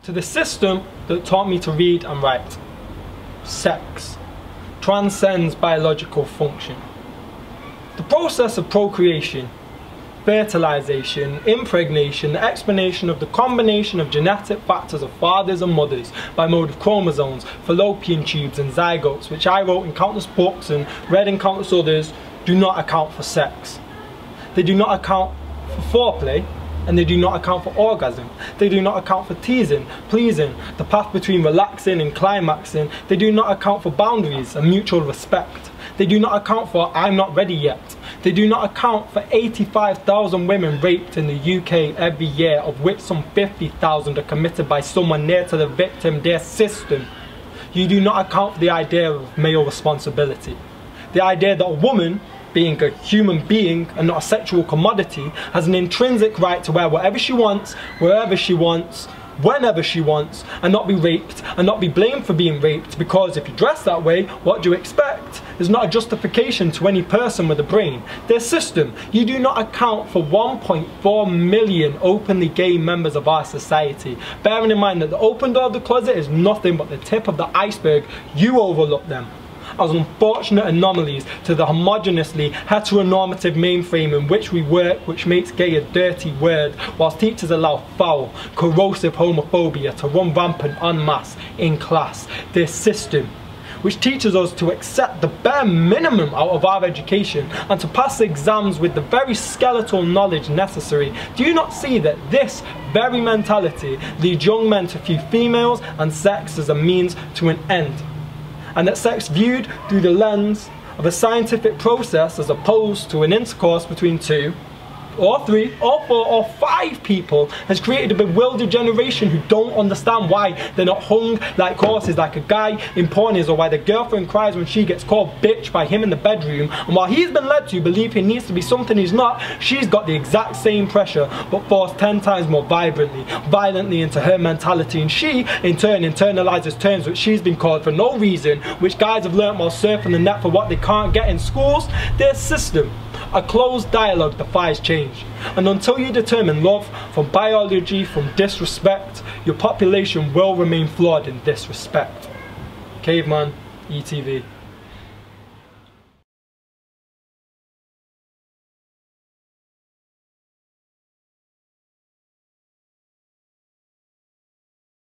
to the system that taught me to read and write. Sex transcends biological function. The process of procreation, fertilization, impregnation, the explanation of the combination of genetic factors of fathers and mothers by mode of chromosomes, fallopian tubes and zygotes, which I wrote in countless books and read in countless others, do not account for sex. They do not account for foreplay, and they do not account for orgasm. They do not account for teasing, pleasing, the path between relaxing and climaxing. They do not account for boundaries and mutual respect. They do not account for I'm not ready yet. They do not account for 85,000 women raped in the UK every year, of which some 50,000 are committed by someone near to the victim, their system. You do not account for the idea of male responsibility. The idea that a woman, being a human being and not a sexual commodity, has an intrinsic right to wear whatever she wants, wherever she wants, whenever she wants, and not be raped and not be blamed for being raped, because if you dress that way, what do you expect? Is not a justification to any person with a brain. Their system. You do not account for 1.4 million openly gay members of our society. Bearing in mind that the open door of the closet is nothing but the tip of the iceberg, you overlook them as unfortunate anomalies to the homogeneously heteronormative mainframe in which we work, which makes gay a dirty word, whilst teachers allow foul, corrosive homophobia to run rampant en masse in class. This system, which teaches us to accept the bare minimum out of our education and to pass exams with the very skeletal knowledge necessary, do you not see that this very mentality leads young men to view females and sex as a means to an end? And that sex viewed through the lens of a scientific process as opposed to an intercourse between two, or three, or four, or five people has created a bewildered generation who don't understand why they're not hung like horses like a guy in pornies, or why the girlfriend cries when she gets called bitch by him in the bedroom, and while he's been led to believe he needs to be something he's not, she's got the exact same pressure but forced 10 times more violently into her mentality, and she in turn internalizes terms which she's been called for no reason, which guys have learnt while surfing the net for what they can't get in schools. Their system. A closed dialogue defies change, and until you determine love from biology from disrespect, your population will remain flawed in this respect. Caveman, ETV.